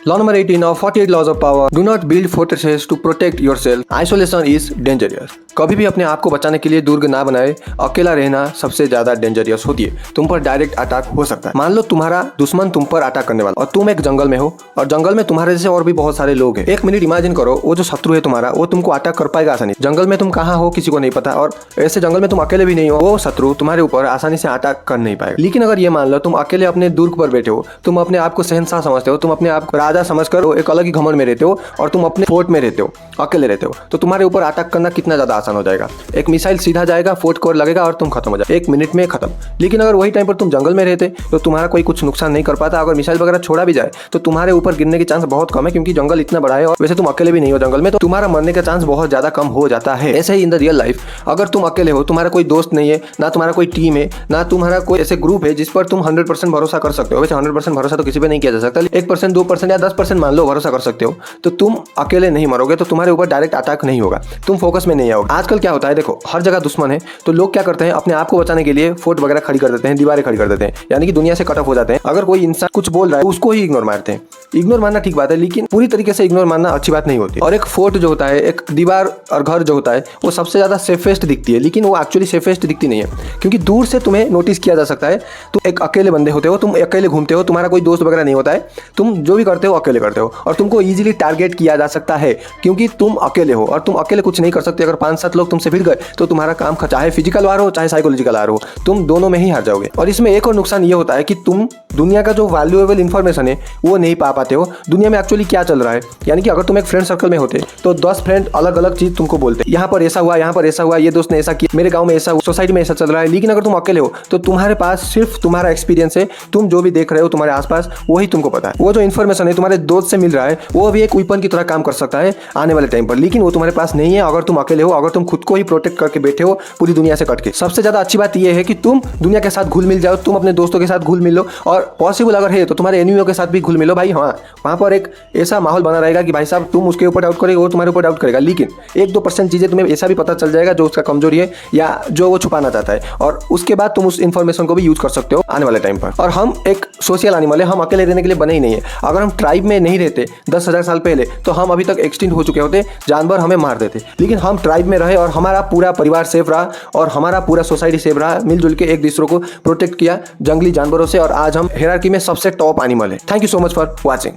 Law number 18 of 48 laws of power. Do not build fortresses to protect yourself. Isolation is dangerous. कभी भी अपने आप को बचाने के लिए दुर्ग ना बनाए। अकेला रहना सबसे ज्यादा डेंजरियस होती है। तुम पर डायरेक्ट अटैक हो सकता है। मान लो तुम्हारा दुश्मन तुम पर अटैक करने वाला और तुम एक जंगल में हो और जंगल में तुम्हारे जैसे और भी बहुत सारे लोग हैं। 1 मिनट इमेजिन करो, वो जो शत्रु है तुम्हारा वो तुमको अटैक कर पाएगा आसानी। जंगल में तुम कहाँ हो किसी को नहीं पता और ऐसे जंगल में तुम अकेले भी नहीं हो, वो शत्रु तुम्हारे ऊपर आसानी से अटैक कर नहीं पाएगा। लेकिन अगर ये मान लो तुम अकेले अपने दुर्ग पर बैठे हो, तुम अपने आप को शहंशाह समझते हो, तुम अपने आप को राजा समझकर एक अलग ही घमंड में रहते हो और तुम अपने फोर्ट में रहते हो, अकेले रहते हो, तो तुम्हारे ऊपर अटैक करना कितना ज्यादा आसान हो जाएगा। एक मिसाइल सीधा जाएगा, फोर्ट को लगेगा और तुम खत्म हो जाए 1 मिनट में खत्म। लेकिन अगर वही टाइम पर तुम जंगल में रहते तो तुम्हारा कोई कुछ नुकसान नहीं कर पाता। अगर मिसाइल वगैरह छोड़ा भी जाए तो तुम्हारे ऊपर गिरने की चांस बहुत कम है, क्योंकि जंगल इतना बड़ा है और वैसे तुम अकेले भी नहीं हो जंगल में, तो तुम्हारा मरने का चांस बहुत ज्यादा कम हो जाता है। ऐसे ही इन द रियल लाइफ, अगर तुम अकेले हो, तुम्हारा कोई दोस्त नहीं है, ना तुम्हारा कोई टीम है, ना तुम्हारा कोई ऐसे ग्रुप है जिस पर तुम 100% भरोसा कर सकते हो। वैसे 100% भरोसा तो किसी पे नहीं किया जा सकता, 1%, 2% या 10% मान लो भरोसा कर सकते हो, तो तुम अकेले नहीं मरोगे, तो तुम्हारे ऊपर डायरेक्ट अटैक नहीं होगा, तुम फोकस में नहीं आओगे। आजकल क्या होता है, देखो हर जगह दुश्मन है, तो लोग क्या करते हैं, अपने आप को बचाने के लिए फोर्ट वगैरह खड़ी कर देते हैं, दीवारें खड़ी कर देते हैं, यानी कि दुनिया से कट ऑफ हो जाते हैं। अगर कोई इंसान कुछ बोल रहा है उसको ही इग्नोर मारते हैं। इग्नोर मारना ठीक बात है, लेकिन पूरी तरीके से इग्नोर मारना अच्छी बात नहीं होती। और एक फोर्ट जो होता है, एक दीवार और घर जो होता है, वो सबसे ज्यादा सेफेस्ट दिखती है, लेकिन वो एक्चुअली सेफेस्ट दिखती नहीं है, क्योंकि दूर से तुम्हें नोटिस किया जा सकता है। तुम एक अकेले बंदे होते हो, तुम अकेले घूमते हो, तुम्हारा कोई दोस्त वगैरह नहीं होता है, तुम जो भी करते हो अकेले करते हो और तुमको इजीली टारगेट किया जा सकता है, क्योंकि तुम अकेले हो और तुम अकेले कुछ नहीं कर सकते। अगर 5-7 लोग तुमसे भिड़ गए तो तुम्हारा काम, चाहे फिजिकल वार हो चाहे साइकोलॉजिकल वार हो, तुम दोनों में ही हार जाओगे। और इसमें एक और नुकसान ये होता है कि तुम दुनिया का जो वैल्यूएबल इंफॉर्मेशन है वो नहीं पा पाते हो, दुनिया में एक्चुअली क्या चल रहा है। यानी कि अगर तुम एक फ्रेंड सर्कल में होते तो 10 फ्रेंड अलग अलग चीज तुमको बोलते, यहाँ पर ऐसा हुआ, यहाँ पर ऐसा हुआ, ये दोस्त ने ऐसा किया, मेरे गांव में ऐसा, सोसाइटी में ऐसा चल रहा है। लेकिन अगर तुम अकेले हो तो तुम्हारे पास सिर्फ तुम्हारा एक्सपीरियंस है, तुम जो भी देख रहे हो तुम्हारे आसपास वही तुमको पता है। वो जो इन्फॉर्मेशन है तुम्हारे दोस्त से मिल रहा है वो भी एक वेपन की तरह काम कर सकता है आने वाले टाइम पर, लेकिन वो तुम्हारे पास नहीं है अगर तुम अकेले हो, अगर तुम खुद को ही प्रोटेक्ट करके बैठे हो पूरी दुनिया से कट के। सबसे ज्यादा अच्छी बात यह है कि तुम दुनिया के साथ घुल मिल जाओ, तुम अपने दोस्तों के साथ घुल मिल लो, और पॉसिबल अगर है तो तुम्हारे एनिमियों के साथ भी घुल मिलो भाई। हाँ, वहां पर एक ऐसा माहौल बना रहेगा कि भाई साहब तुम उसके ऊपर डाउट करेगा, वो तुम्हारे ऊपर डाउट करेगा, लेकिन 1-2% चीजें तुम्हें ऐसा भी पता चल जाएगा जो उसका कमजोरी है या जो वो छुपाना चाहता है, और उसके बाद तुम उस इन्फॉर्मेशन को भी यूज कर सकते हो आने वाले टाइम पर। और हम एक सोशल एनिमल है, हम अकेले रहने के लिए बने ही नहीं है। अगर हम ट्राइब में नहीं रहते 10,000 साल पहले तो हम अभी तक एक्सटिंक्ट हो चुके होते, जानवर हमें मार देते, लेकिन हम ट्राइब में रहे और हमारा पूरा परिवार सेफ रहा और हमारा पूरा सोसाइटी सेफ रहा, मिलजुल के एक दूसरे को प्रोटेक्ट किया जंगली जानवरों से, और आज हम हायरार्की में सबसे टॉप एनिमल है। Thank you so much for watching.